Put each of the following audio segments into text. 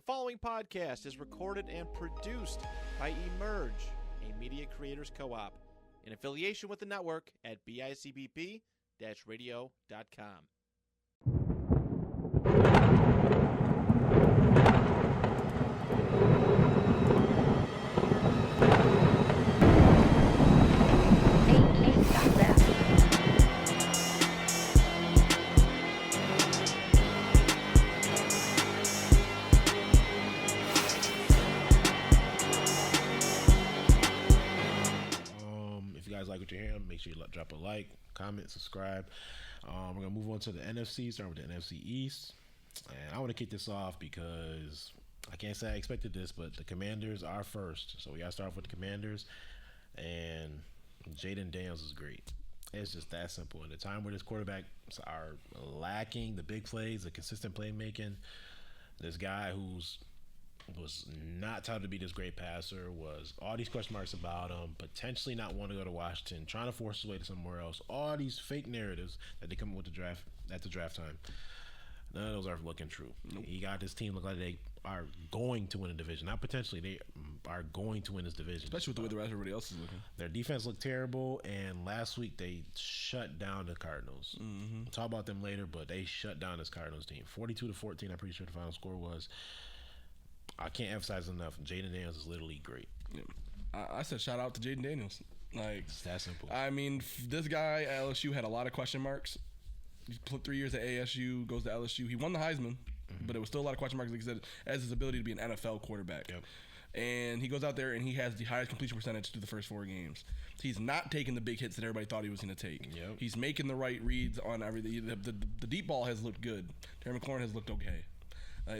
following podcast is recorded and produced by 𝗏𝗏, a media creators co-op, in affiliation with the network at bicbp-radio.com. Like what you're hearing, make sure you drop a like, comment, subscribe. We're gonna move on to the NFC, starting with the NFC East, and I want to kick this off because I can't say I expected this, but the Commanders are first, so we gotta start off with the Commanders. And Jayden Daniels is great. It's just that simple. In the time where his quarterbacks are lacking the big plays, the consistent playmaking, this guy was not touted to be this great passer, was all these question marks about him, potentially not want to go to Washington, trying to force his way to somewhere else, all these fake narratives that they come up with the draft at the draft time. None of those are looking true. Nope. He got his team look like they are going to win a division. Not potentially, they are going to win this division. Especially with the way the rest of everybody else is looking. Their defense looked terrible, and last week they shut down the Cardinals. We'll talk about them later, but they shut down this Cardinals team. 42-14, I'm pretty sure the final score was. I can't emphasize enough. Jayden Daniels is literally great. Yeah. I said shout out to Jayden Daniels. Like, it's that simple. I mean, this guy at LSU had a lot of question marks. He put 3 years at ASU, goes to LSU. He won the Heisman, but it was still a lot of question marks, like I said, as his ability to be an NFL quarterback. Yep. And he goes out there and he has the highest completion percentage through the first 4 games. He's not taking the big hits that everybody thought he was going to take. Yep. He's making the right reads on everything. The deep ball has looked good. Terry McLaurin has looked okay.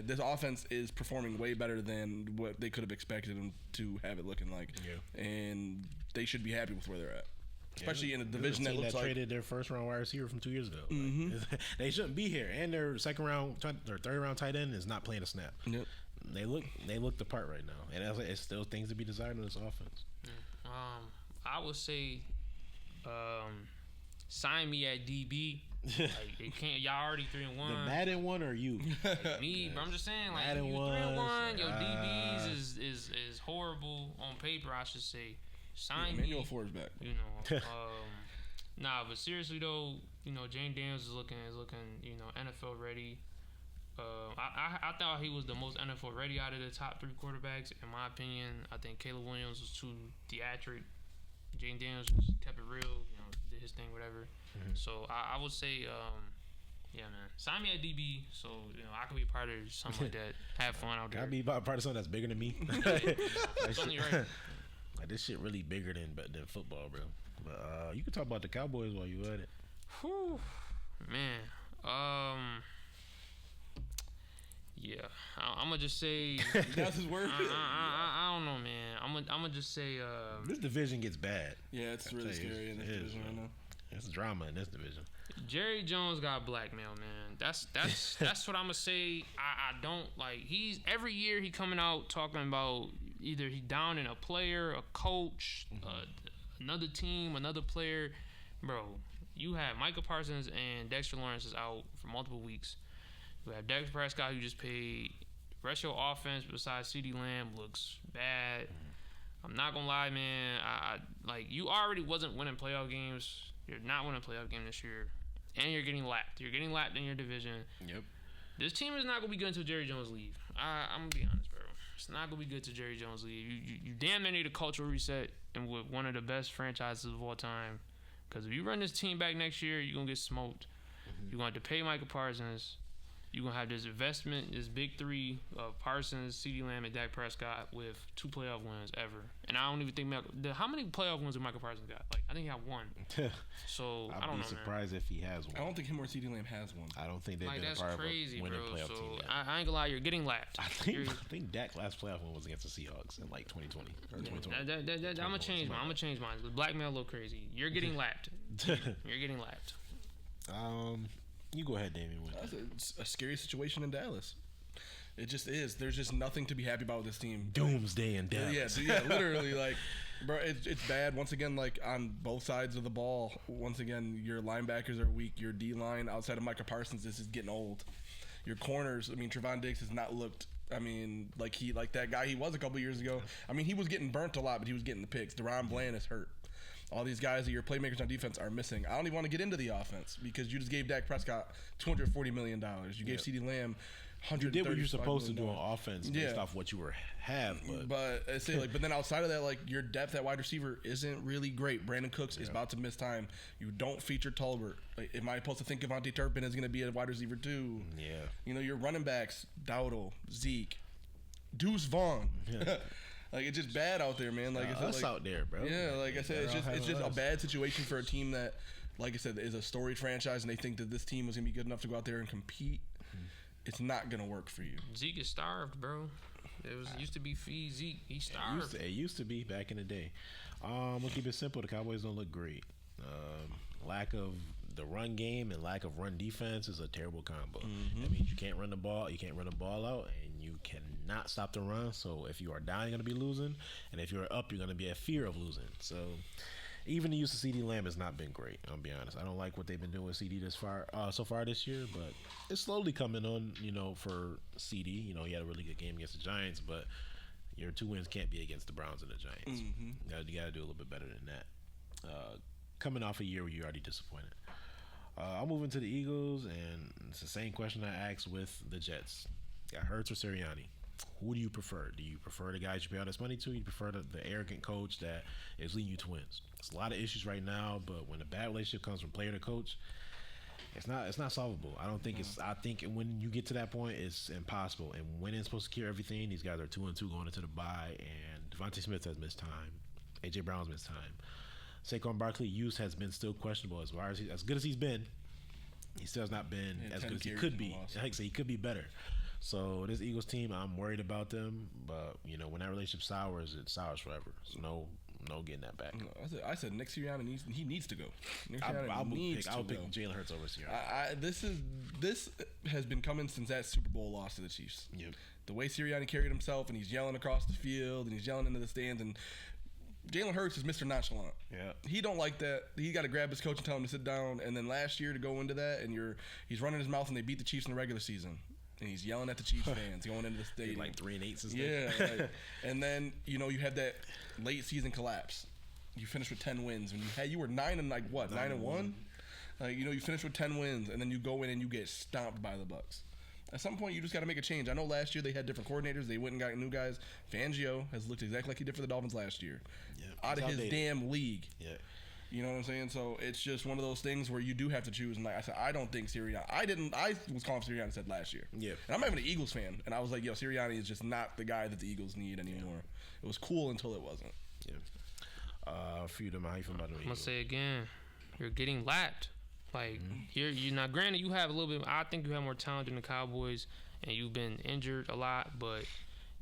This offense is performing way better than what they could have expected them to have it looking like. Yeah. And they should be happy with where they're at. Especially in a division that looks like traded their first round wide receiver from 2 years ago. Like, they shouldn't be here. And their second round or third round tight end is not playing a snap. Yep. They look the part right now. And it's still things to be desired in this offense. I would say sign me at DB. Like, it can't. Y'all already 3-1. The Madden one or you? Like me, but I'm just saying, like, Madden you 3-1. Your DBs is horrible on paper. I should say, sign me. Manuel Ford's back. You know, nah. But seriously though, you know, Jayden Daniels is looking, you know, NFL ready. I thought he was the most NFL ready out of the top 3 quarterbacks. In my opinion, I think Caleb Williams was too theatric. Jayden Daniels just kept it real, you know, did his thing, whatever. So I would say, yeah, man, sign me at DB so you know I can be part of something like that. Have fun out there. I'll be part of something that's bigger than me. Something right. Like, this shit really bigger than football, bro. But you can talk about the Cowboys while you at it. Whew, man. Yeah, I'm gonna just say that's his word. I don't know, man. I'm gonna just say this division gets bad. Yeah, it's really scary in this division right now. There's drama in this division. Jerry Jones got blackmailed, man. That's what I'm gonna say. I don't like. He's every year he coming out talking about either he down in a player, a coach, another team, another player. Bro, you have Micah Parsons and Dexter Lawrence is out for multiple weeks. You have Dak Prescott, who just paid. The rest of your offense besides CeeDee Lamb looks bad. I'm not gonna lie, man. I like, you already wasn't winning playoff games. You're not winning a playoff game this year, and you're getting lapped. You're getting lapped in your division. Yep. This team is not gonna be good until Jerry Jones leave. I'm gonna be honest, bro. It's not gonna be good till Jerry Jones leave. You damn near need a cultural reset, and with one of the best franchises of all time. Because if you run this team back next year, you're gonna get smoked. You're gonna have to pay Micah Parsons. You're going to have this investment, this big 3 of Parsons, CeeDee Lamb, and Dak Prescott with 2 playoff wins ever. And I don't even think how many playoff wins did Michael Parsons got? Like, I think he had 1. So, I don't know, I'd be surprised if he has one. I don't think him or CeeDee Lamb has one. I don't think they've been that's a part crazy, of a winning bro. playoff So, team yet. I ain't gonna lie, you're getting lapped. I think Dak's last playoff one was against the Seahawks in like 2020 or 2020. I'm gonna change mine. I'm gonna change mine. The blackmail a little crazy. You're getting lapped. You're getting lapped. You go ahead, Damien. That's a scary situation in Dallas. It just is. There's just nothing to be happy about with this team. Doomsday in Dallas. Yeah, literally, like, bro, it's bad. Once again, like, on both sides of the ball. Once again, your linebackers are weak. Your D-line, outside of Micah Parsons, this is getting old. Your corners, I mean, Trevon Diggs has not looked I mean, like that guy he was a couple years ago. I mean, he was getting burnt a lot, but he was getting the picks. DaRon Bland is hurt. All these guys that your playmakers on defense are missing. I don't even want to get into the offense because you just gave Dak Prescott $240 million. You gave CeeDee Lamb $135 You did what you're supposed to do million. on offense based off what you have. But I say but then outside of that, like your depth at wide receiver isn't really great. Brandon Cooks is about to miss time. You don't feature Tolbert. Like, am I supposed to think Devontae Turpin is going to be a wide receiver too? Yeah. You know, your running backs, Dowdle, Zeke, Deuce Vaughn. Yeah. Like, it's just bad out there, man. Like I said, us out there, bro. Yeah, like I said, it's just a bad situation for a team that, like I said, is a storied franchise, and they think that this team is gonna be good enough to go out there and compete. It's not gonna work for you. Zeke is starved, bro. Used to be feed Zeke. He's starved. It used to be back in the day. We'll keep it simple. The Cowboys don't look great. Lack of the run game and lack of run defense is a terrible combo. That means you can't run the ball. You can't run the ball out, and you cannot stop the run. So if you are down, you're going to be losing, and if you're up, you're going to be at fear of losing. So even the use of CeeDee Lamb has not been great. I'll be honest. I don't like what they've been doing with CeeDee so far this year, but it's slowly coming on. For CeeDee, he had a really good game against the Giants, but your 2 wins can't be against the Browns and the Giants. You got to do a little bit better than that. Coming off a year where you're already disappointed. I'll move into the Eagles, and it's the same question I asked with the Jets. Got Hurts or Sirianni? Who do you prefer? Do you prefer the guys you pay all this money to? Do you prefer the arrogant coach that is leading you to wins? There's a lot of issues right now, but when a bad relationship comes from player to coach, it's not solvable. I think when you get to that point, it's impossible. And winning is supposed to cure everything. These guys are 2-2 going into the bye, and Devontae Smith has missed time. A.J. Brown's missed time. Saquon Barkley use has been still questionable as far as good as he's been. He still has not been as good as he could be. Like I say, he could be better. So this Eagles team, I'm worried about them. But when that relationship sours, it sours forever. So no getting that back. I said Nick Sirianni needs to go. I'll pick Jalen Hurts over Sirianni. This has been coming since that Super Bowl loss to the Chiefs. Yep. The way Sirianni carried himself, and he's yelling across the field, and he's yelling into the stands, and Jalen Hurts is Mr. Nonchalant. Yeah. He don't like that. He got to grab his coach and tell him to sit down. And then last year to go into that, and he's running his mouth, and they beat the Chiefs in the regular season. And he's yelling at the Chiefs fans going into the stadium. Like 3-8. Yeah. And then you have that late season collapse. You finish with 10 wins, and you were 9-1. You finish with 10 wins, and then you go in and you get stomped by the Bucs. At some point, you just got to make a change. I know last year they had different coordinators. They went and got new guys. Fangio has looked exactly like he did for the Dolphins last year. Yeah, out of his damn league. Yeah. You know what I'm saying? So it's just one of those things where you do have to choose. And like I said, I don't think Sirianni. I was calling for Sirianni said last year. Yeah. And I'm not even an Eagles fan. And I was like, yo, Sirianni is just not the guy that the Eagles need anymore. Yeah. It was cool until it wasn't. Yeah. For you, how you feel about the Eagles? I'm going to say again, you're getting lapped. Like, you're not, granted, you have a little bit, I think you have more talent than the Cowboys, and you've been injured a lot, but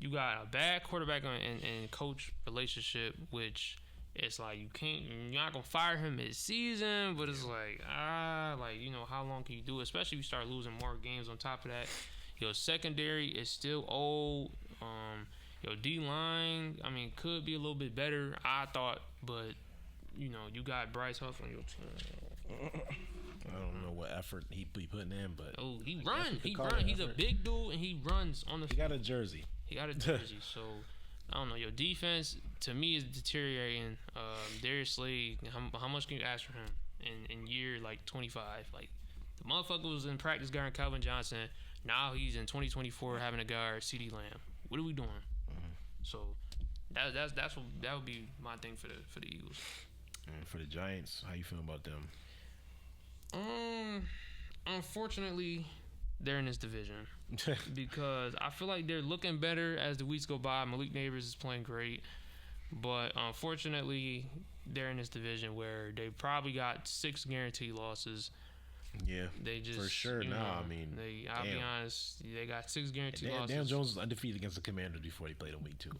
you got a bad quarterback and coach relationship, which it's like you're not going to fire him mid-season, but it's like, how long can you do it? Especially if you start losing more games on top of that. Your secondary is still old. Your D-line, could be a little bit better, I thought, but, you got Bryce Huff on your team. I don't know what effort he putting in, but he runs. He's a big dude, and he runs on the field. He got a jersey. So I don't know. Your defense to me is deteriorating. Darius Slade, how much can you ask for him in year 25? Like, the motherfucker was in practice guarding Calvin Johnson. Now he's in 2024 having to guard CeeDee Lamb. What are we doing? So that would be my thing for the Eagles. And for the Giants, how you feeling about them? Unfortunately, they're in this division because I feel like they're looking better as the weeks go by. Malik Neighbors is playing great, but unfortunately, they're in this division where they probably got 6 guaranteed losses. Yeah, they just for sure. I'll be honest, they got 6 guaranteed losses. Dan Jones was undefeated against the Commanders before he played in week 2.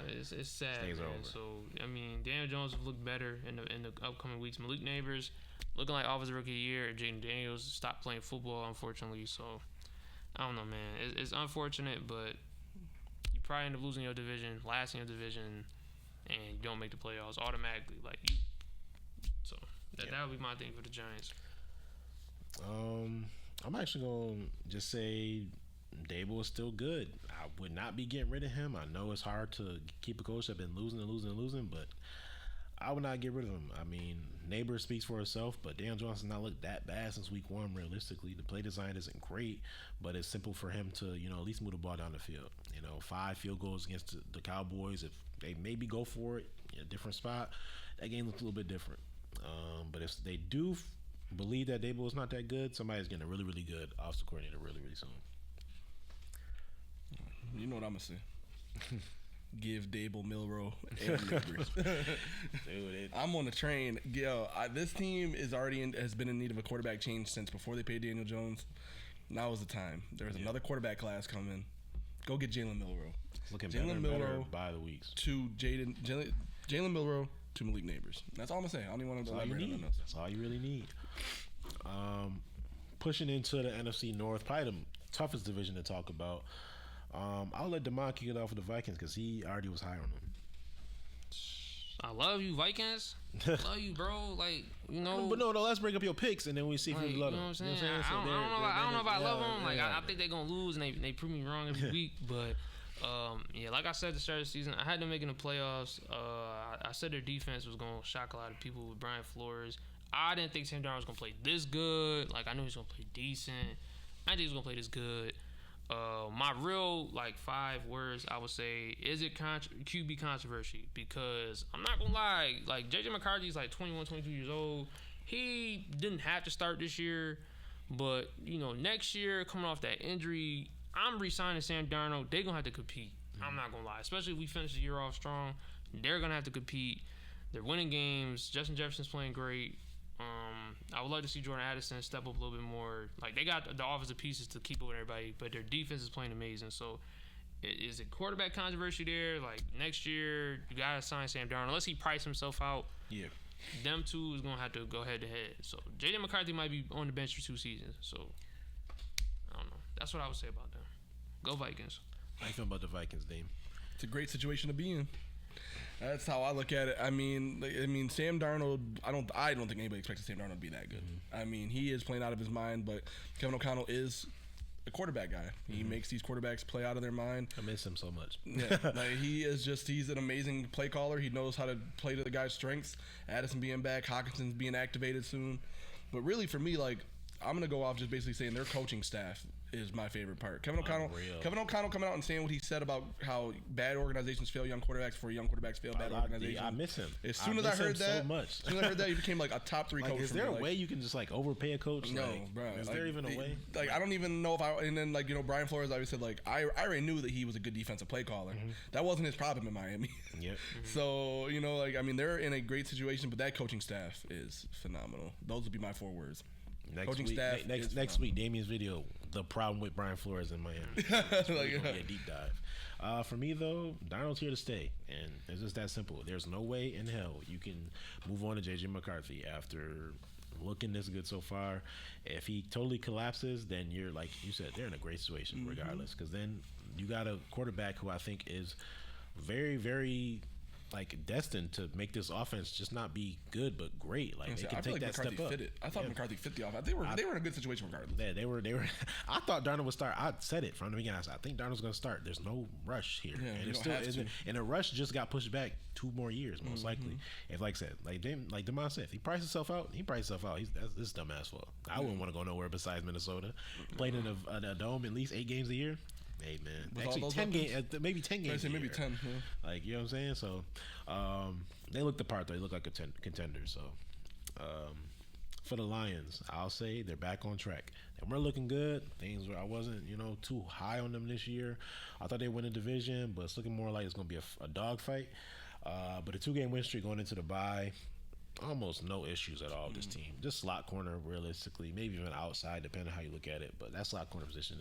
It's sad. Man. So Daniel Jones will look better in the upcoming weeks. Malik Neighbors looking like offensive rookie of the year. Jaden Daniels stopped playing football, unfortunately. So I don't know, man. It's unfortunate, but you probably end up losing your division, last in your division, and you don't make the playoffs automatically. So that would be my thing for the Giants. I'm actually gonna just say Dable is still good. I would not be getting rid of him. I know it's hard to keep a coach that's been losing, but I would not get rid of him. I mean, Neighbor speaks for herself, but Daniel Johnson not looked that bad since week 1. Realistically, the play design isn't great, but it's simple for him to, at least move the ball down the field. 5 field goals against the Cowboys. If they maybe go for it in a different spot, that game looks a little bit different. But if they do believe that Dable is not that good, somebody's getting a really, really good offensive coordinator really, really soon. You know what I'm gonna say. Give Dable, Milroe, and Neighbors. Dude, I'm on the train. This team has been in need of a quarterback change since before they paid Daniel Jones. Now is the time. There's another quarterback class coming. Go get Jalen Milroe. Looking better by the weeks. To Jalen Milroe to Malik Neighbors. That's all I'm gonna say. I don't even want to elaborate on this. That's all you really need. Pushing into the NFC North, probably the toughest division to talk about. I'll let DeMond kick it off with the Vikings because he already was high on them. I love you, Vikings. Love you, bro. Like, But no, let's break up your picks and then we see if you love them. You know what I'm saying? I don't know if I love them. Like, I think they're going to lose and they prove me wrong every week. But, like I said at the start of the season, I had them making the playoffs. I said their defense was going to shock a lot of people with Brian Flores. I didn't think Sam Darnold was going to play this good. Like, I knew he was going to play decent. I didn't think he was going to play this good. My real 5 words I would say, is it QB controversy? Because I'm not gonna lie, JJ McCarthy's 21, 22 years old. He didn't have to start this year, but next year coming off that injury, I'm re-signing Sam Darnold. They're gonna have to compete. I'm not gonna lie, especially if we finish the year off strong. They're gonna have to compete. They're winning games. Justin Jefferson's playing great. I would like to see Jordan Addison step up a little bit more. They got the offensive pieces to keep up with everybody, but their defense is playing amazing. So, is it quarterback controversy there? Next year, you gotta sign Sam Darnold unless he price himself out. Yeah, them two is gonna have to go head to head. So, J.J. McCarthy might be on the bench for 2 seasons. So, I don't know. That's what I would say about them. Go Vikings. How you feel about the Vikings, Dame? It's a great situation to be in. That's how I look at it. I mean, Sam Darnold. I don't think anybody expected Sam Darnold to be that good. I mean, he is playing out of his mind, but Kevin O'Connell is a quarterback guy. He makes these quarterbacks play out of their mind. I miss him so much. Yeah, he's an amazing play caller. He knows how to play to the guy's strengths. Addison being back, Hawkinson's being activated soon. But really, for me, I'm gonna go off just basically saying their coaching staff is my favorite part. Kevin O'Connell coming out and saying what he said about how bad organizations fail young quarterbacks before young quarterbacks fail bad organizations. I miss him. As soon as I heard that, he became a top 3 coach. Is there a way you can just overpay a coach? No, bro. Is there even a way? I don't even know if I. And then Brian Flores always said I already knew that he was a good defensive play caller. That wasn't his problem in Miami. Yep. So they're in a great situation, but that coaching staff is phenomenal. Those would be my 4 words. Next week, Damien's video, the problem with Brian Flores in Miami. A deep dive. For me though, Darnold's here to stay, and it's just that simple. There's no way in hell you can move on to JJ McCarthy after looking this good so far. If he totally collapses, then you're like you said, they're in a great situation regardless. Because then you got a quarterback who I think is very, very destined to make this offense just not be good but great. They can take that McCarthy step up. I thought McCarthy fit the offense. They were in a good situation regardless. Yeah, they were. I thought Darnold would start. I said it from the beginning. I said, I think Darnold's going to start. There's no rush here, and it still isn't. And the rush just got pushed back 2 more years, most likely. If like DeMond said, if he priced himself out, That's this dumbass fault. I wouldn't want to go nowhere besides Minnesota. Played in a dome at least 8 games a year. Hey man, actually 10 games, maybe 10 games. Maybe 10. Yeah. You know what I'm saying? So, they look the part though. They look like a contender. So, for the Lions, I'll say they're back on track. And we're looking good. Things where I wasn't, too high on them this year. I thought they'd win the division, but it's looking more like it's going to be a dogfight. But a 2-game win streak going into the bye. Almost no issues at all with this team. Just slot corner, realistically, maybe even outside, depending on how you look at it. But that slot corner position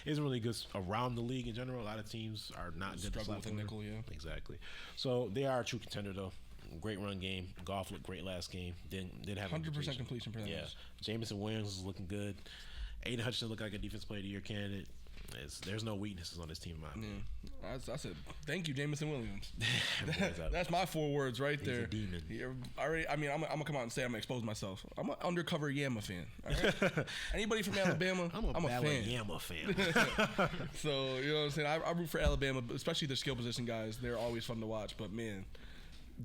isn't really good around the league in general. A lot of teams are not good struggle with a nickel, yeah. Exactly. So they are a true contender though. Great run game. Goff looked great last game. Did have 100% completion percentage. Yeah. Jameson Williams is looking good. Aiden Hutchinson looked like a defense player of the year candidate. There's no weaknesses on this team, in my opinion. I said, thank you, Jameson Williams. That's my 4 words right there. He's a demon. I'm gonna come out and say I'm gonna expose myself. I'm an undercover Yama fan. All right? Anybody from Alabama, I'm a fan. Yama fan. So you know what I'm saying. I root for Alabama, especially the skill position guys. They're always fun to watch. But man,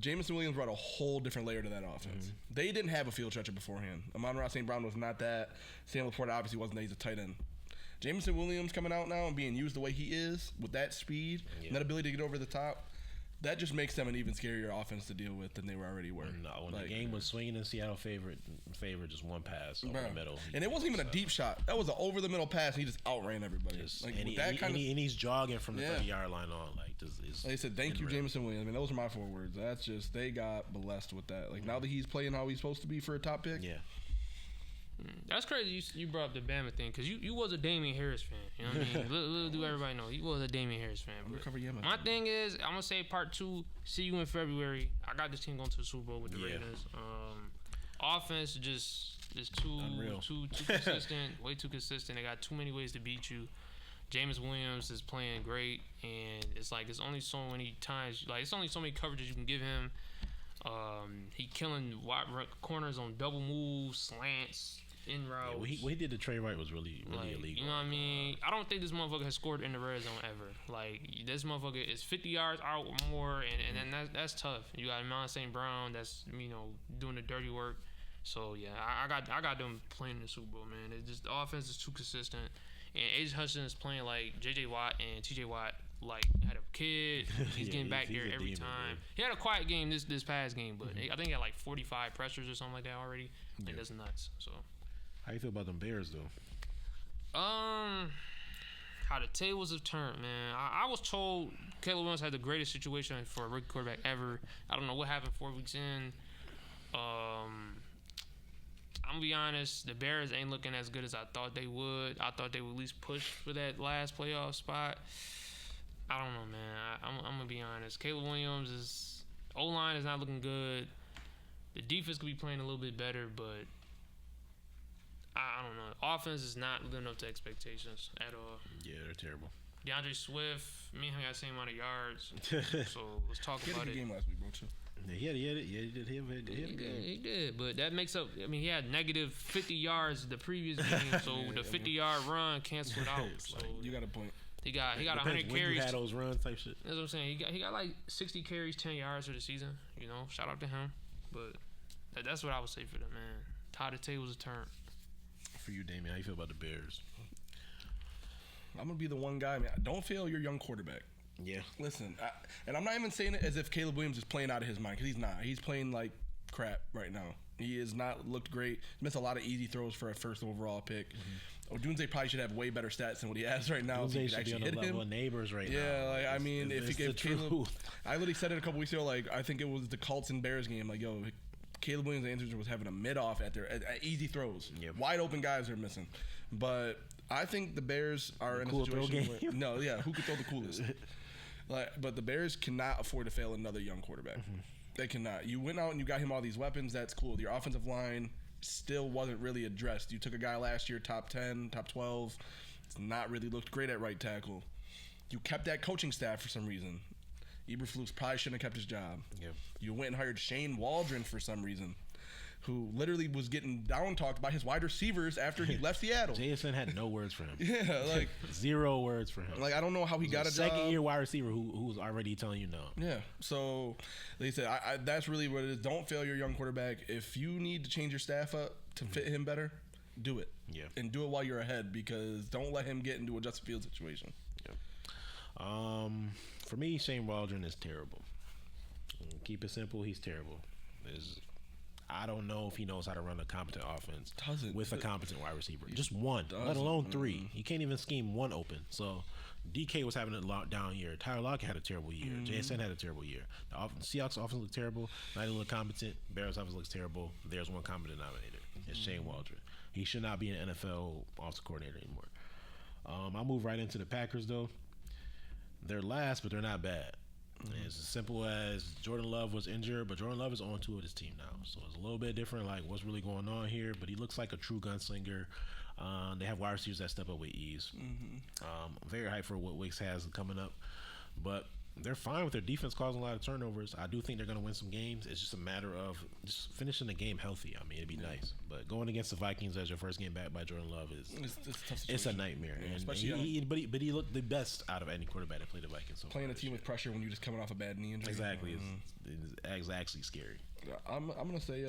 Jameson Williams brought a whole different layer to that offense. They didn't have a field stretcher beforehand. Amon-Ra St. Brown was not that. Sam Laporta obviously wasn't that. He's a tight end. Jameson Williams coming out now and being used the way he is with that speed and that ability to get over the top, that just makes them an even scarier offense to deal with than they already were. No, when the game was swinging in Seattle favored just one pass over the middle. And it wasn't even a deep shot. That was an over the middle pass. And he just outran everybody. And he's jogging from the 30-yard line on. Like they said, thank you, Jameson Williams. I mean, those are my 4 words. That's just, they got blessed with that. Like now that he's playing how he's supposed to be for a top pick. Yeah. That's crazy you brought up the Bama thing because you was a Damian Harris fan. You know what I mean? Little do everybody know. You was a Damian Harris fan. My thing is, I'm going to say part 2, see you in February. I got this team going to the Super Bowl with the Ravens. Offense just is too consistent, way too consistent. They got too many ways to beat you. James Williams is playing great, and it's like it's only so many times, like it's only so many coverages you can give him. He killing wide corners on double moves, slants, in routes. What he did to Trey Wright was really illegal. You know what I mean? I don't think this motherfucker has scored in the red zone ever. Like this motherfucker is 50 yards out or more, and then that's tough. You got Amon St. Brown that's doing the dirty work. So yeah, I got them playing in the Super Bowl, man. It's just the offense is too consistent, and Aiden Hutchinson is playing like J.J. Watt and T.J. Watt. Like had a kid, he's getting back there every time. Man. He had a quiet game this past game, but I think he had like 45 pressures or something like that already. And that's nuts. So, how you feel about them Bears though? How the tables have turned, man. I was told Caleb Williams had the greatest situation for a rookie quarterback ever. I don't know what happened 4 weeks in. I'm gonna be honest, the Bears ain't looking as good as I thought they would. I thought they would at least push for that last playoff spot. I don't know, man. I'm gonna be honest. Caleb Williams' O-line is not looking good. The defense could be playing a little bit better, but I don't know. Offense is not living up to expectations at all. Yeah, they're terrible. DeAndre Swift, me and him got the same amount of yards. So let's talk about it. He had a good game last week, bro. Yeah, he did. But that makes up. I mean, he had negative 50 yards the previous game, so the 50-yard run canceled out. So you got a point. He got 100 carries. You had those runs type shit. That's what I'm saying. He got like 60 carries, 10 yards for the season. Shout out to him. But that's what I would say for them, man. How the tables have turned. For you, Damien, how you feel about the Bears? I'm gonna be the one guy, man. Don't fail your young quarterback. Yeah. Listen, and I'm not even saying it as if Caleb Williams is playing out of his mind, because he's not. He's playing like crap right now. He has not looked great. He missed a lot of easy throws for a first overall pick. Ďunze probably should have way better stats than what he has right now. Ďunze should be on the level of neighbors right now. Yeah, like, I mean, if Caleb, I literally said it a couple weeks ago. Like, I think it was the Colts and Bears game. Like, yo, Caleb Williams answers was having a mid off at easy throws. Yep. Wide open guys are missing. But I think the Bears are in a situation where who could throw the coolest? But the Bears cannot afford to fail another young quarterback. Mm-hmm. They cannot. You went out and you got him all these weapons. That's cool. Your offensive line still wasn't really addressed. You took a guy last year, top 10, top 12. It's not really looked great at right tackle. You kept that coaching staff for some reason. Eberflus probably shouldn't have kept his job. Yep. You went and hired Shane Waldron for some reason, who literally was getting down-talked by his wide receivers after he left Seattle. JSN had no words for him. Yeah, like 0 words for him. Like, I don't know how he got a job. Second-year wide receiver who's already telling you no. Yeah, so they said that's really what it is. Don't fail your young quarterback. If you need to change your staff up to fit him better, do it. Yeah, and do it while you're ahead, because don't let him get into a Justin Fields situation. Yeah. For me, Shane Waldron is terrible. Keep it simple. He's terrible. I don't know if he knows how to run a competent offense with a competent wide receiver. Just one, let alone 3. He can't even scheme one open. So DK was having a down year. Tyler Lockett had a terrible year. JSN had a terrible year. The Seahawks offense looked terrible. Not even look competent. Bears offense looks terrible. There's one common denominator. It's Shane Waldron. He should not be an NFL offensive coordinator anymore. I'll move right into the Packers, though. They're last, but they're not bad. It's as simple as Jordan Love was injured, but Jordan Love is on 2 of his team now. So it's a little bit different, like what's really going on here. But he looks like a true gunslinger. They have wide receivers that step up with ease. Very hyped for what Wicks has coming up, but they're fine with their defense causing a lot of turnovers. I do think they're going to win some games. It's just a matter of just finishing the game healthy. I mean, it'd be nice. But going against the Vikings as your first game back by Jordan Love it's a nightmare. Yeah, and especially but he looked the best out of any quarterback that played the Vikings. So playing a team with pressure when you're just coming off a bad knee injury. Exactly. It's actually scary. I'm going to say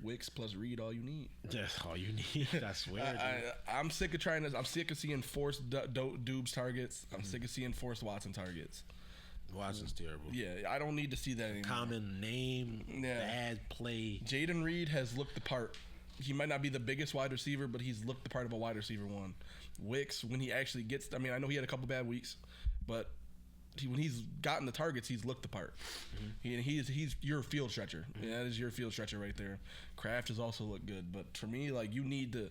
Wicks plus Reed, all you need. That's all you need. I swear. I'm sick of trying this. I'm sick of seeing forced Dubes targets. I'm sick of seeing forced Watson targets. Watson's terrible. Yeah, I don't need to see that anymore. Common name, bad play. Jaden Reed has looked the part. He might not be the biggest wide receiver, but he's looked the part of a wide receiver one. Wicks, when he actually gets, I mean, I know he had a couple bad weeks, but when he's gotten the targets, he's looked the part. He's your field stretcher. Yeah, that is your field stretcher right there. Kraft has also looked good, but for me, like, you need to.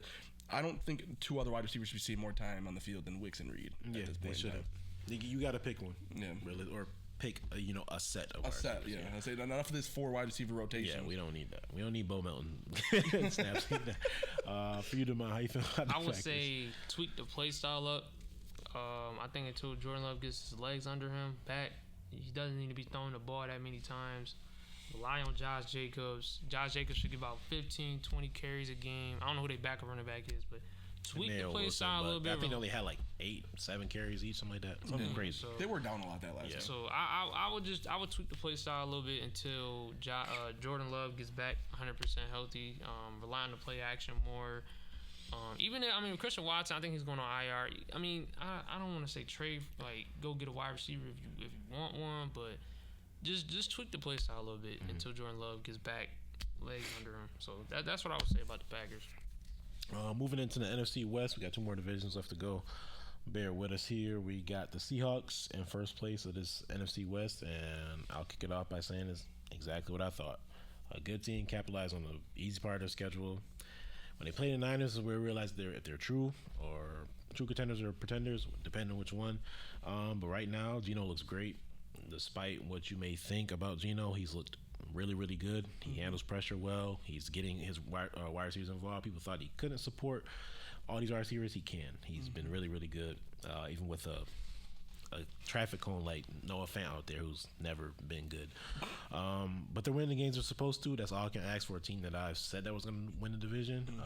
I don't think two other wide receivers should be seeing more time on the field than Wicks and Reed. Yeah, they should have. You got to pick one. Yeah, really, or pick a set of. A set, yeah. I say enough of this 4 wide receiver rotation. Yeah, we don't need that. We don't need Bo Melton snaps. For you, Demond, how you feel about the I would say tweak the play style up. I think until Jordan Love gets his legs under him back, he doesn't need to be throwing the ball that many times. Rely on Josh Jacobs. Josh Jacobs should get about 15, 20 carries a game. I don't know who their backup running back is, but tweak the play style a little bit. I think they only had like 8, 7 carries each, something like that. Something crazy. So, they were down a lot that last game. So I would tweak the play style a little bit until Jordan Love gets back 100% healthy. Rely on the play action more. Christian Watson, I think he's going on IR. I mean, I don't want to say trade, like, go get a wide receiver if you want one, but just tweak the play style a little bit until Jordan Love gets back, legs under him. So that's what I would say about the Packers. Moving into the NFC West, we got 2 more divisions left to go. Bear with us here. We got the Seahawks in first place of this NFC West, and I'll kick it off by saying it's exactly what I thought. A good team capitalized on the easy part of their schedule. When they play the Niners is where we realize if they're true contenders or pretenders, depending on which one. But right now, Geno looks great. Despite what you may think about Geno, he's looked really, really good. He handles pressure well. He's getting his wide receivers involved. People thought he couldn't support all these wide receivers. He can. He's been really, really good. Even with a traffic cone like Noah Fant out there, who's never been good. But they're winning the games they're supposed to. That's all I can ask for a team that I've said that was going to win the division.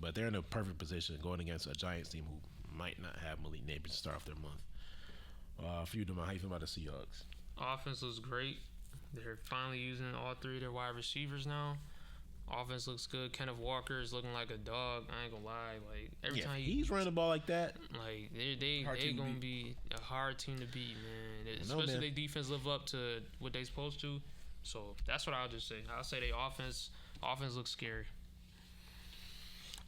But they're in a perfect position going against a Giants team who might not have Malik Neighbors to start off their month. For you, Demond, how you feel about the Seahawks? Offense looks great. They're finally using all 3 of their wide receivers now. Offense looks good. Kenneth Walker is looking like a dog. I ain't gonna lie. Like every time he's running the ball like that, like they're gonna be a hard team to beat, man. Especially their defense live up to what they supposed to. So that's what I'll just say. I'll say their offense looks scary.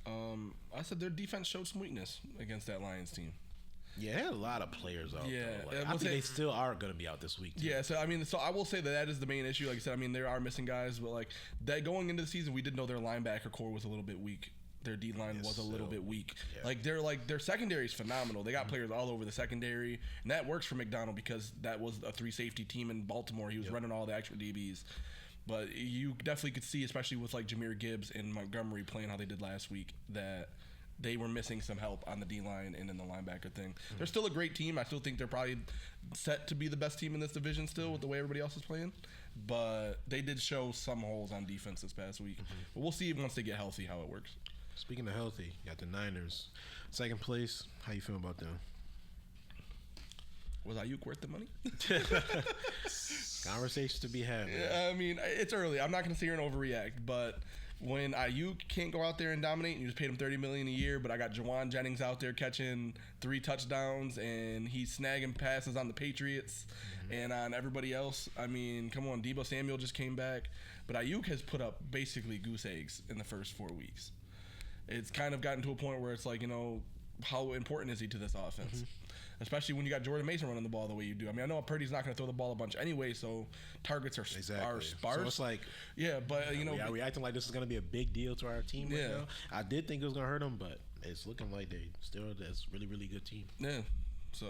I said their defense showed some weakness against that Lions team. Yeah, they had a lot of players out. Yeah, I think they still are going to be out this week, too. Yeah, so I will say that is the main issue. Like I said, there are missing guys, but like that going into the season, we did know their linebacker core was a little bit weak. Their D line was a little bit weak. Yeah. Their secondary is phenomenal. They got players all over the secondary, and that works for McDonald because that was a 3-safety team in Baltimore. He was running all the extra DBs. But you definitely could see, especially with like Jahmyr Gibbs and Montgomery playing how they did last week, that they were missing some help on the D-line and in the linebacker thing. They're still a great team. I still think they're probably set to be the best team in this division still with the way everybody else is playing. But they did show some holes on defense this past week. But we'll see once they get healthy how it works. Speaking of healthy, you got the Niners. Second place. How you feel about them? Was Ayuk worth the money? Conversations to be had. Yeah, it's early. I'm not going to sit here and overreact, but when Ayuk can't go out there and dominate, and you just paid him $30 million a year, but I got Jawan Jennings out there catching 3 touchdowns, and he's snagging passes on the Patriots and on everybody else. Come on, Deebo Samuel just came back, but Ayuk has put up basically goose eggs in the first 4 weeks. It's kind of gotten to a point where it's like, how important is he to this offense? Especially when you got Jordan Mason running the ball the way you do. I know Purdy's not going to throw the ball a bunch anyway, so targets are sparse. So it's like, but are we acting like this is going to be a big deal to our team right now? I did think it was going to hurt them, but it's looking like that's really, really good team. Yeah. So,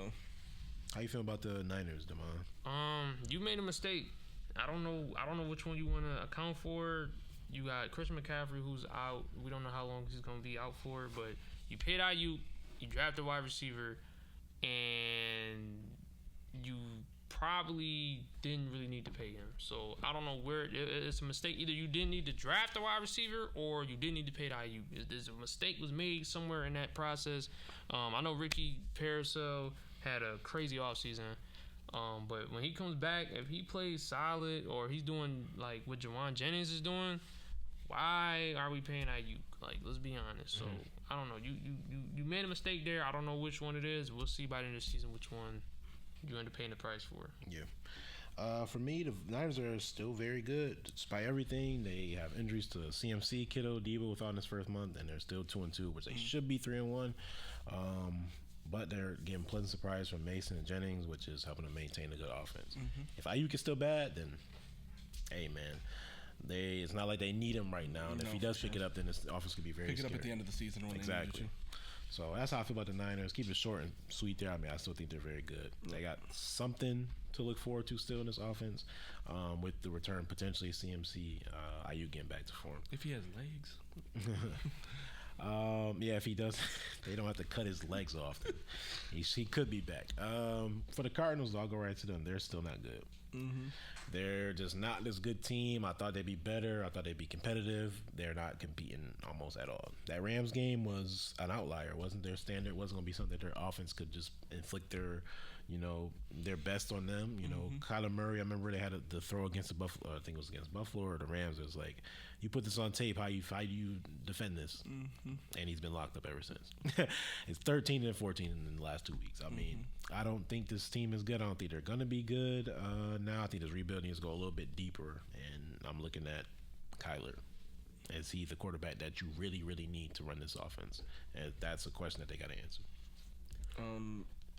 how you feel about the Niners, Demond? You made a mistake. I don't know which one you want to account for. You got Christian McCaffrey, who's out. We don't know how long he's going to be out for, but you paid IU, you drafted a wide receiver, and you probably didn't really need to pay him. So I don't know where it's a mistake. Either you didn't need to draft a wide receiver or you didn't need to pay to IU. There's a mistake was made somewhere in that process. I know 𝗥𝗚𝗡𝗚 𝗧𝗛𝗡 had a crazy offseason. But when he comes back, if he plays solid or he's doing like what Jawan Jennings is doing, why are we paying IU? Like, let's be honest. So I don't know. You made a mistake there. I don't know which one it is. We'll see by the end of the season which one you end up paying the price for. Yeah. For me, the Niners are still very good. Despite everything, they have injuries to CMC, Kittle, Debo without in his first month, and they're still 2-2, which they should be 3-1. But they're getting pleasant surprise from Mason and Jennings, which is helping them maintain a good offense. If Ayuk is still bad, then hey man, it's not like they need him right now. And if he does pick it up, then this offense could be very pick it scary. up at the end of the season when exactly. They need you. So that's how I feel about the Niners. Keep it short and sweet there. I mean, I still think they're very good. They got something to look forward to still in this offense, with the return potentially CMC, Ayuk getting back to form. If he has legs. Yeah, if he does, they don't have to cut his legs off. He could be back. For the Cardinals, I'll go right to them. They're still not good. They're just not this good team. I thought they'd be better. I thought they'd be competitive. They're not competing almost at all. That Rams game was an outlier. It wasn't their standard. It wasn't going to be something that their offense could just inflict their best on them. Kyler Murray, I remember they had the throw against the Buffalo. I think it was against Buffalo or the Rams. It was like, you put this on tape. How do you defend this? And he's been locked up ever since. It's 13-14 in the last 2 weeks. I mean, I don't think this team is good. I don't think they're going to be good now. I think this rebuilding is going a little bit deeper, and I'm looking at Kyler. Is he the quarterback that you really, really need to run this offense? And that's a question that they got to answer.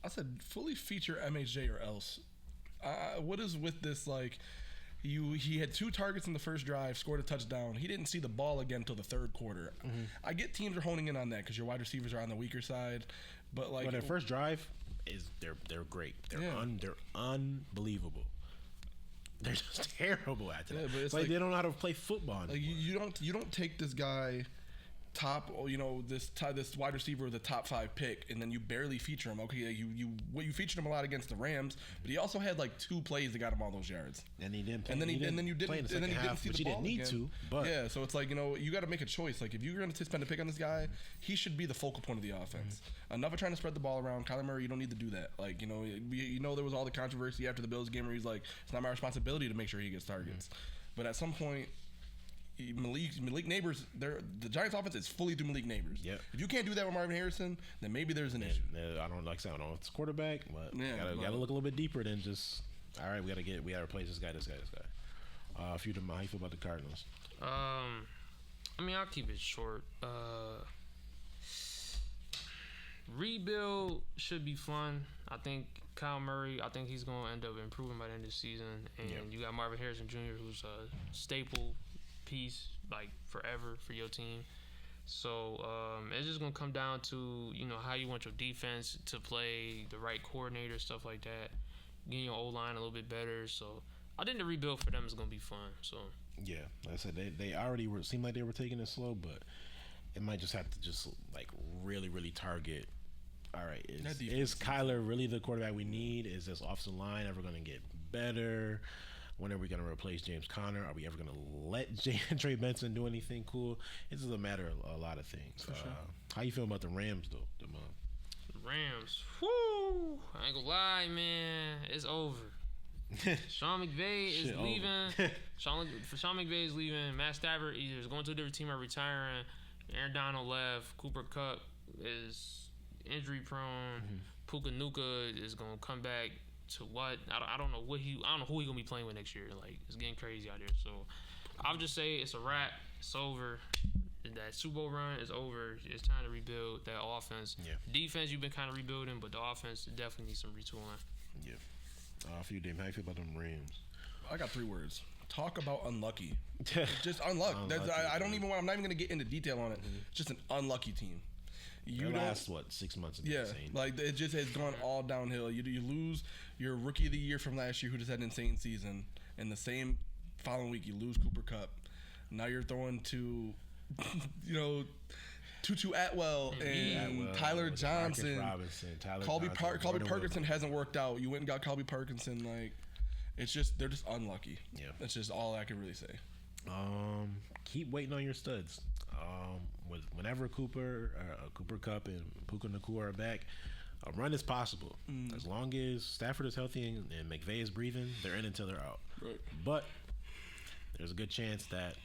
I said fully feature MHJ or else. What is with this, like, he had 2 targets in the first drive, scored a touchdown. He didn't see the ball again until the third quarter. I get teams are honing in on that because your wide receivers are on the weaker side, but like their first drive they're great. They're unbelievable. They're just terrible at that. Yeah, but it's like they don't know how to play football anymore. Like you don't take this guy top, this wide receiver, the top 5 pick, and then you barely feature him. Okay, you featured him a lot against the Rams, but he also had like 2 plays that got him all those yards. And he didn't play. And then you didn't see the ball didn't need again. to. But yeah, so it's like, you got to make a choice. Like, if you're going to spend a pick on this guy, he should be the focal point of the offense. Enough of trying to spread the ball around. Kyler Murray, you don't need to do that. Like, there was all the controversy after the Bills game where he's like, it's not my responsibility to make sure he gets targets. But at some point, Malik Neighbors, the Giants' offense is fully through Malik Neighbors. Yep. If you can't do that with Marvin Harrison, then maybe there's an issue. I don't know if it's quarterback, but gotta look a little bit deeper than just, all right, we gotta replace this guy. A few of them, how you feel about the Cardinals? I mean, I'll keep it short. Rebuild should be fun. I think Kyle Murray, he's going to end up improving by the end of the season. And you got Marvin Harrison Jr., who's a staple piece, like, forever for your team. So it's just going to come down to, how you want your defense to play, the right coordinator, stuff like that. Getting your O-line a little bit better. So I think the rebuild for them is going to be fun. So yeah, like I said, they already seemed like they were taking it slow, but it might just have to just, like, really, really target. All right, is Kyler really the quarterback we need? Is this offensive line ever going to get better? When are we going to replace James Conner? Are we ever going to let Trey Benson do anything cool? This is a matter of a lot of things. For sure. How you feel about the Rams, though? The Rams, whoo! I ain't gonna lie, man. It's over. Sean McVay is leaving. Sean McVay is leaving. Matt Stafford either is going to a different team or retiring. Aaron Donald left. Cooper Kupp is injury prone. Puka Nuka is gonna come back to what? I don't know who he gonna be playing with next year. Like, it's getting crazy out there. So I'll just say it's a wrap. It's over. That Super Bowl run is over. It's time to rebuild that offense. Yeah. Defense, you've been kind of rebuilding, but the offense definitely needs some retooling. Yeah. For you, Dave, how you feel about them Rams? I got 3 words. Talk about unlucky. Just unlucky. I'm not even going to get into detail on it. It's just an unlucky team. You last 6 months? Insane. Like, it just has gone all downhill. You lose your rookie of the year from last year, who just had an insane season, and the same following week you lose Cooper Kupp. Now you're throwing to, Tutu Atwell and Tyler Johnson. Colby Parkinson hasn't worked out. You went and got Colby Parkinson. Like, they're just unlucky. Yeah, that's just all I can really say. Keep waiting on your studs. Whenever Cooper Kupp and Puka Nacua are back, a run is possible. As long as Stafford is healthy and McVay is breathing, they're in until they're out. Right. But there's a good chance that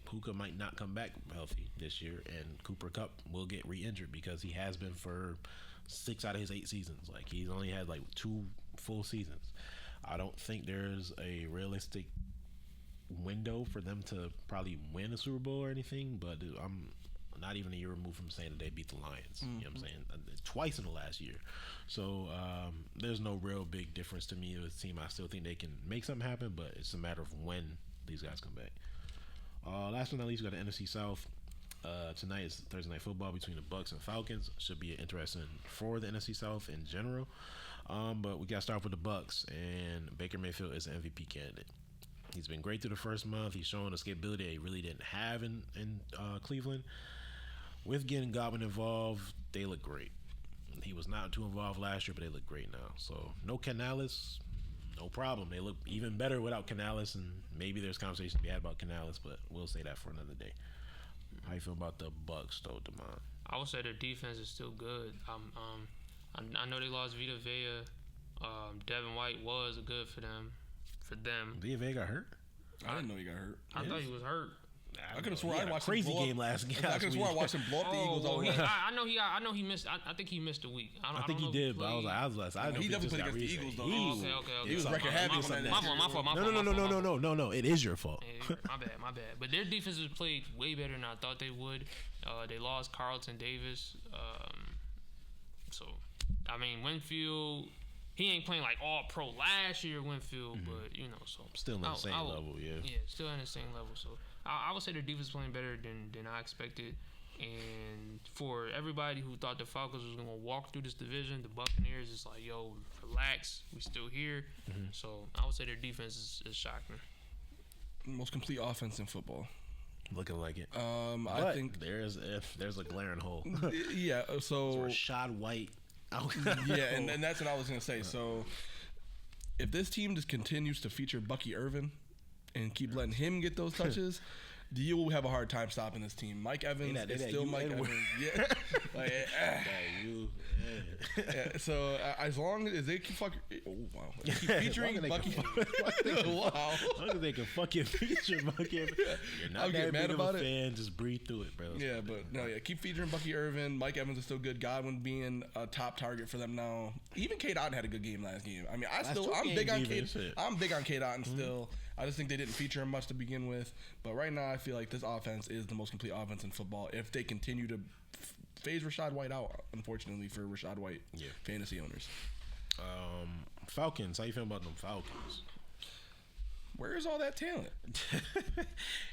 Puka might not come back healthy this year, and Cooper Kupp will get re-injured because he has been for 6 out of his 8 seasons. Like, he's only had 2 full seasons. I don't think there's a realistic window for them to probably win a Super Bowl or anything, but I'm not even a year removed from saying that they beat the Lions. You know what I'm saying? Twice in the last year. So there's no real big difference to me with the team. I still think they can make something happen, but it's a matter of when these guys come back. Last but not least, we got the NFC South. Tonight is Thursday Night Football between the Bucs and Falcons. Should be interesting for the NFC South in general. But we got to start with the Bucs, and Baker Mayfield is an MVP candidate. He's been great through the first month. He's shown a escapability that he really didn't have in Cleveland. With getting Godwin involved, they look great. He was not too involved last year, but they look great now. So no Canales, no problem. They look even better without Canales, and maybe there's conversation to be had about Canales, but we'll say that for another day. How you feel about the Bucs, though, Damon? I would say their defense is still good. I know they lost Vita Vea. Devin White was good for them. Vita Vea got hurt? I didn't know he got hurt. I thought he was hurt. I could have sworn I watched a crazy game last game. I could have sworn I watched him blow up the Eagles all week. I know he missed. I think he missed a week. I think he did, but I know he definitely played against the Eagles though. Okay. He was record happy. My fault. No. It is your fault. My bad. But their defense has played way better than I thought they would. They lost Carlton Davis. So I mean, Winfield. He ain't playing like all pro last year, Winfield, but so still in the same level, yeah, still in the same level. So I would say their defense is playing better than I expected. And for everybody who thought the Falcons was gonna walk through this division, the Buccaneers is like, yo, relax, we still here. So I would say their defense is shocking. Most complete offense in football. Looking like it. I think there's a glaring hole. Yeah, so Rashad White. Yeah, and that's what I was gonna say. So if this team just continues to feature Bucky Irvin and keep letting him get those touches, you will have a hard time stopping this team. Mike Evans is still Mike Evans. Yeah. So as long as they keep keep featuring Bucky. Wow. As long as they can fucking feature Bucky. You're not that big of a fan. Just breathe through it, bro. Yeah, but keep featuring Bucky Irvin. Mike Evans is still good. Godwin being a top target for them now. Even 𝗘𝗚 had a good game last game. I mean, I'm big on 𝗘𝗚 still. I just think they didn't feature him much to begin with. But right now, I feel like this offense is the most complete offense in football. If they continue to phase Rashad White out, unfortunately for Rashad White fantasy owners. Falcons, how you feel about them Falcons? Where is all that talent?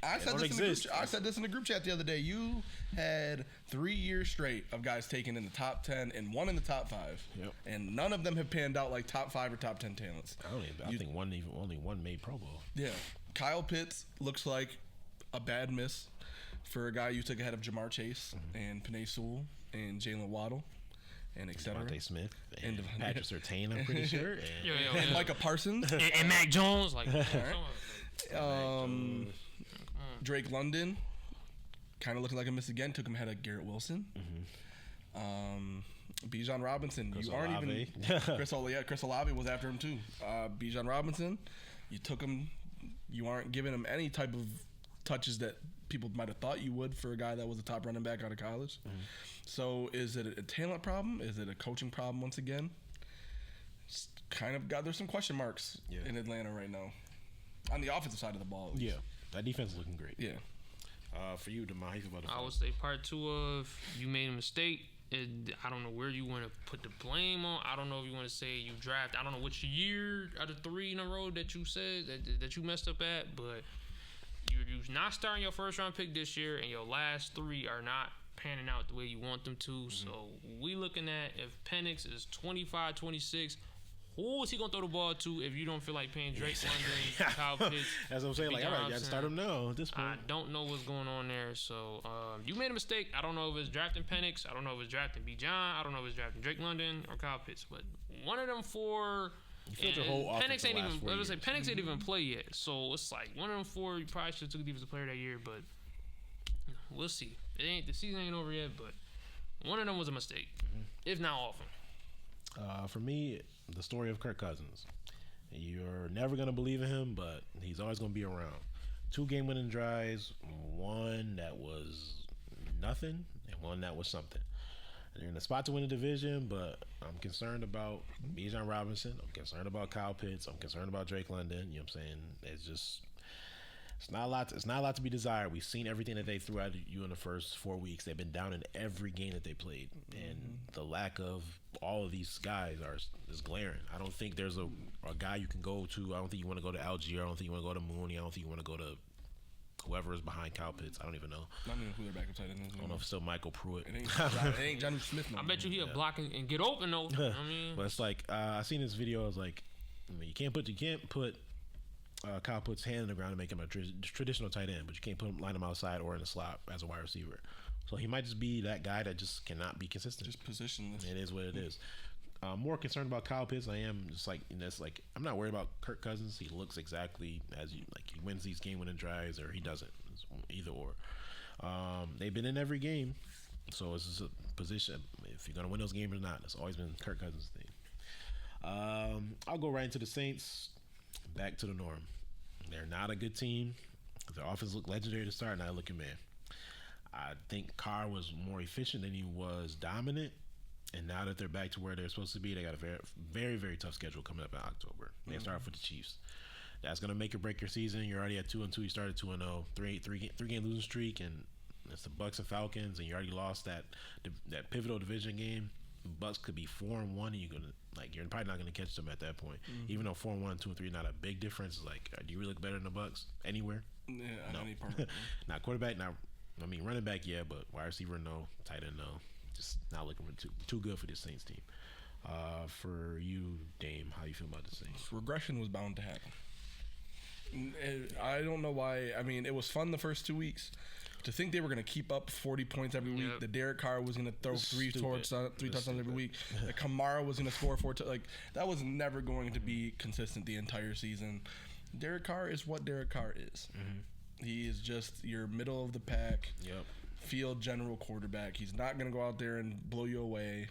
I said this in the group chat the other day. You had 3 years straight of guys taken in the top 10 and one in the top 5. Yep. And none of them have panned out like top 5 or top 10 talents. I think only one made Pro Bowl. Yeah. Kyle Pitts looks like a bad miss for a guy you took ahead of Jamar Chase and Penei Sewell and Jalen Waddle. And etc. Devontae Smith and Patrick Surtain, I'm pretty sure. And Micah Parsons. And Mac Jones. Drake London. Kind of looking like a miss again. Took him ahead of Garrett Wilson. Bijan Robinson. Chris Olave was after him too. Bijan Robinson. You took him. You aren't giving him any type of touches that people might have thought you would for a guy that was a top running back out of college. So is it a talent problem? Is it a coaching problem once again? It's kind of there's some question marks in Atlanta right now. On the offensive side of the ball. Yeah. That defense is looking great. Yeah. For you, Demar, how you feel about the I would say part 2 of you made a mistake. I don't know where you want to put the blame on. I don't know if you want to say you draft. I don't know which year out of 3 in a row that you said that you messed up at, but you're not starting your first round pick this year, and your last 3 are not panning out the way you want them to. So we looking at if Penix is 25-26, who is he gonna throw the ball to if you don't feel like paying Drake London, Kyle Pitts? That's what I'm saying. B. Like, all right, you got to Johnson? start him now at this point. I don't know what's going on there. So you made a mistake. I don't know if it's drafting Penix. I don't know if it's drafting B. John. I don't know if it's drafting Drake London or Kyle Pitts. But one of them four. You filled your whole offense Penix ain't the last even. 4 Let's say years. Penix ain't even play yet. So it's like one of them four. You probably should have took a defensive player that year, but we'll see. The season ain't over yet, but one of them was a mistake, if not all of them. For me, the story of Kirk Cousins. You're never going to believe in him, but he's always going to be around. 2 game-winning drives, one that was nothing, and one that was something. They're in a spot to win the division, but I'm concerned about Bijan Robinson. I'm concerned about Kyle Pitts. I'm concerned about Drake London. You know what I'm saying? It's just... It's not a lot to be desired. We've seen everything that they threw at you in the first 4 weeks. They've been down in every game that they played, and the lack of all of these guys is glaring. I don't think there's a guy you can go to. I don't think you want to go to Algier. I don't think you want to go to Mooney. I don't think you want to go to whoever is behind Kyle Pitts. I don't even know. I don't know who their backup tight end is. I don't know if it's still Michael Pruitt. It ain't Johnny Smith. No I bet you he'll block and get open though. I mean, But it's like I seen this video. I was like, I mean, you can't put Kyle Pitts' hand in the ground and make him a traditional tight end, but you can't line him outside or in the slot as a wide receiver. So he might just be that guy that just cannot be consistent. Just positionless. It is what it is. More concerned about Kyle Pitts. I am just like, I'm not worried about Kirk Cousins. He looks exactly as he wins these game-winning drives or he doesn't. It's either or. They've been in every game, so it's just a position. If you're gonna win those games or not, it's always been Kirk Cousins' thing. I'll go right into the Saints. Back to the norm. They're not a good team. Their offense looked legendary to start. Now look at man. I think Carr was more efficient than he was dominant. And now that they're back to where they're supposed to be, they got a very, very, very tough schedule coming up in October. They start off with the Chiefs. That's going to make or break your season. You're already at 2-2. You started 2-0, three-game losing streak, and it's the Bucks and Falcons, and you already lost that pivotal division game. Bucks could be 4-1, and you're probably not gonna catch them at that point. Even though 4-1, 2-3, not a big difference. Like, do you really look better than the Bucks anywhere? Yeah, No. any part. Not quarterback. Running back, yeah, but wide receiver, no. Tight end, no. Just not looking for too good for this Saints team. For you, Dame, how you feel about the Saints? Regression was bound to happen. I don't know why. I mean, it was fun the first 2 weeks. To think they were going to keep up 40 points every week, that Derek Carr was going to throw three touchdowns every week, that Kamara was going to score 4 touchdowns. Like, that was never going to be consistent the entire season. Derek Carr is what Derek Carr is. He is just your middle of the pack, field general quarterback. He's not going to go out there and blow you away.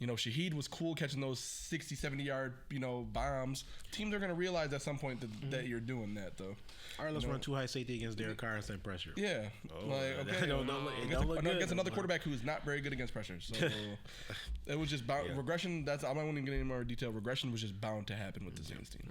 You know, Shaheed was cool catching those 60, 70-yard, bombs. Teams are going to realize at some point that you're doing that, though. All right, let's run 2 high safety against Derek Carr and send pressure. Yeah. That don't look good. Against another quarterback who is not very good against pressure. So it was just bound. Regression, I'm not going to get any more detail. Regression was just bound to happen with the Saints team.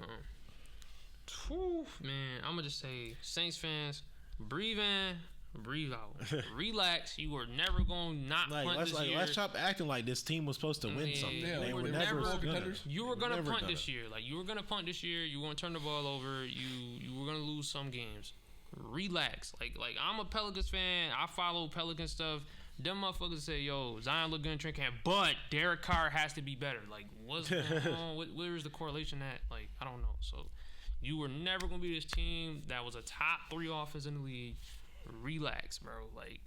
Whew, man, I'm going to just say, Saints fans, breathe in. Breathe out. Relax. You were never going to not punt this year. Let's stop acting like this team was supposed to win something. Yeah, they were never contenders. You were going to punt this year. Like, you were going to punt this year. You were going to turn the ball over. You were going to lose some games. Relax. Like I'm a Pelicans fan. I follow Pelican stuff. Them motherfuckers say, yo, Zion look good in training camp, but Derek Carr has to be better. Like, what's going on? Where's the correlation at? Like, I don't know. So, you were never going to be this team that was a top 3 offense in the league. Relax, bro. Like,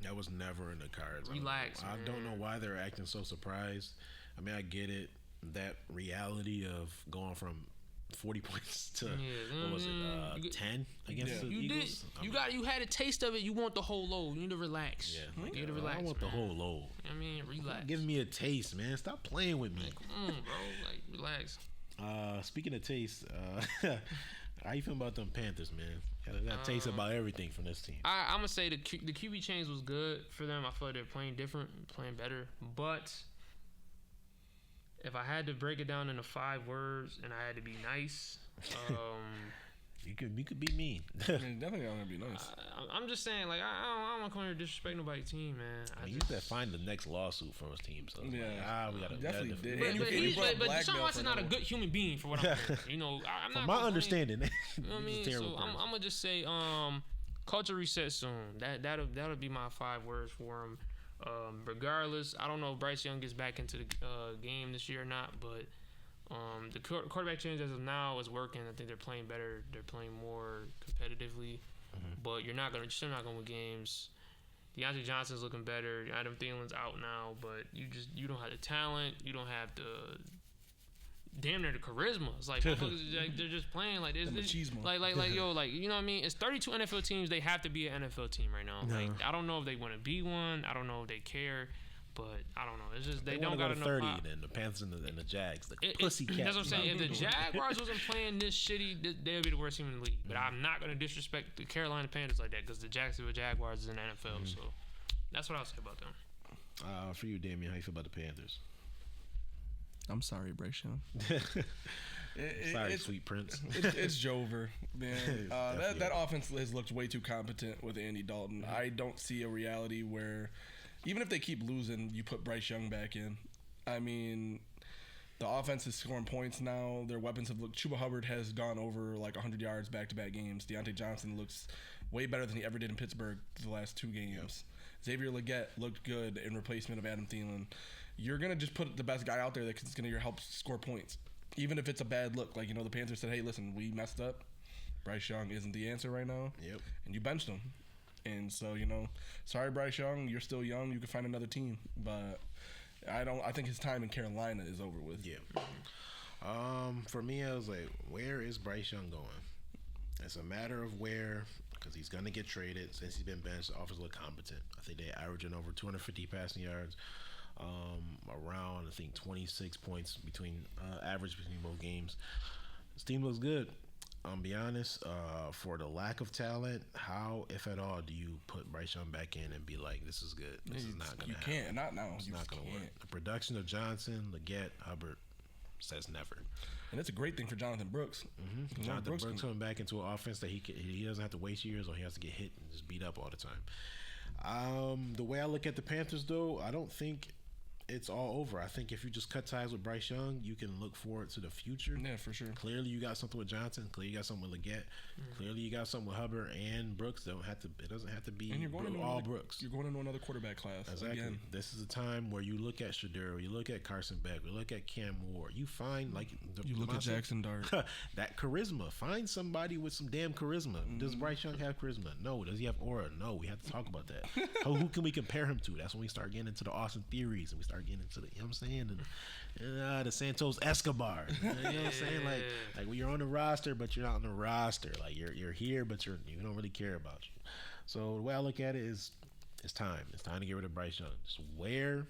that was never in the cards. Relax. I don't know why they're acting so surprised. I mean, I get it. That reality of going from 40 points to what was it? 10 against the Eagles. You had a taste of it. You want the whole load. You need to relax. Yeah, you need to relax. I want the whole load. I mean, relax. Give me a taste, man. Stop playing with me. Like, come on, bro. Like, relax. Speaking of taste, how you feel about them Panthers, man? Got taste about everything from this team. I'm gonna say the QB change was good for them. I feel like they're playing different, playing better. But if I had to break it down into 5 words and I had to be nice, you could be mean. Definitely not gonna be nice. I'm just saying, like, I don't want to come here to disrespect nobody's team, man. You said find the next lawsuit from his team. So we gotta definitely did. But Deshaun Watson's not a good human being for what I'm hearing. I'm not. From my understanding, you know what I mean? So I'm gonna just say, culture reset soon. That'll be my 5 words for him. Regardless, I don't know if Bryce Young gets back into the game this year or not, but The quarterback change as of now is working. I think they're playing better. They're playing more competitively. But you're still not gonna win games. Deontay Johnson's looking better. Adam Thielen's out now, but you don't have the talent. You don't have the damn near the charisma. It's like, like they're just playing like this. Like yo, like you know what I mean? It's 32 NFL teams. They have to be an NFL team right now. Like I don't know if they want to be one. I don't know if they care. But I don't know. It's just they don't got enough. 30 and the Panthers and the Jags, the pussycat. That's what I'm saying. If the Jaguars wasn't playing this shitty, they would be the worst team in the league. But I'm not gonna disrespect the Carolina Panthers like that because the Jacksonville Jaguars is in the NFL. So that's what I'll say about them. For you, Damien, how you feel about the Panthers? I'm sorry, Bryce Young. Sorry, sweet prince. It's Jover, man. That offense has looked way too competent with Andy Dalton. I don't see a reality where, even if they keep losing, you put Bryce Young back in. I mean, the offense is scoring points now. Their weapons have looked. Chuba Hubbard has gone over like 100 yards back-to-back games. Deontay Johnson looks way better than he ever did in Pittsburgh the last 2 games. Xavier Legette looked good in replacement of Adam Thielen. You're going to just put the best guy out there that's going to help score points. Even if it's a bad look. Like, the Panthers said, hey, listen, we messed up. Bryce Young isn't the answer right now. Yep. And you benched him. And so, sorry, Bryce Young, you're still young. You can find another team. But I think his time in Carolina is over with. Yeah. For me, I was like, where is Bryce Young going? It's a matter of where, because he's going to get traded. Since he's been benched, the offense look competent. I think they're averaging over 250 passing yards, around, I think, 26 points average between both games. This team looks good. I'll be honest, for the lack of talent, how, if at all, do you put Bryce Young back in and be like, this is good? This is not going to happen. You can't. Not now. It's not going to work. The production of Johnson, Legette, Hubbard says never. And it's a great thing for Jonathan Brooks. Jonathan Brooks coming back into an offense that he doesn't have to waste years or he has to get hit and just beat up all the time. The way I look at the Panthers, though, I don't think it's all over. I think if you just cut ties with Bryce Young, you can look forward to the future. Yeah, for sure. Clearly, you got something with Johnson. Clearly, you got something with Legette. Clearly, you got something with Hubbard and Brooks. It doesn't have to be all Brooks. You're going into another quarterback class. Exactly. Again. This is a time where you look at Shedeur, you look at Carson Beck, you look at Cam Ward. You find you look at Jackson Dart. That charisma. Find somebody with some damn charisma. Does Bryce Young have charisma? No. Does he have aura? No. We have to talk about that. Who can we compare him to? That's when we start getting into the Austin Theories and we start getting into the saying the Santos Escobar. You know what I'm saying? Like when you're on the roster, but you're not on the roster. Like you're here, but you don't really care about you. So the way I look at it is, it's time. It's time to get rid of Bryce Young. Just where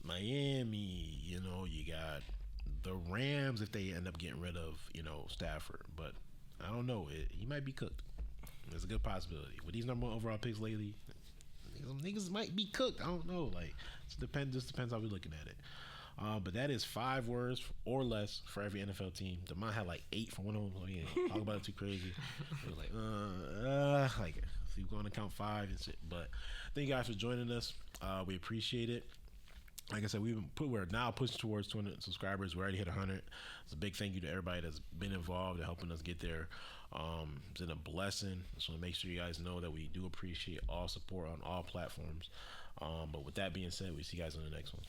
Miami, you got the Rams if they end up getting rid of Stafford, but I don't know. He might be cooked. There's a good possibility with these number 1 overall picks lately. Niggas might be cooked. I don't know. Just depends how we're looking at it. But that is 5 words or less for every NFL team. Demond had 8 for one of them. Talk about it too crazy. It was so you're going to count 5 and shit. But thank you guys for joining us. We appreciate it. Like I said, we're now pushing towards 200 subscribers. We already hit 100. It's a big thank you to everybody that's been involved in helping us get there. It's been a blessing. Just want to make sure you guys know that we do appreciate all support on all platforms. But with that being said, we see you guys on the next one.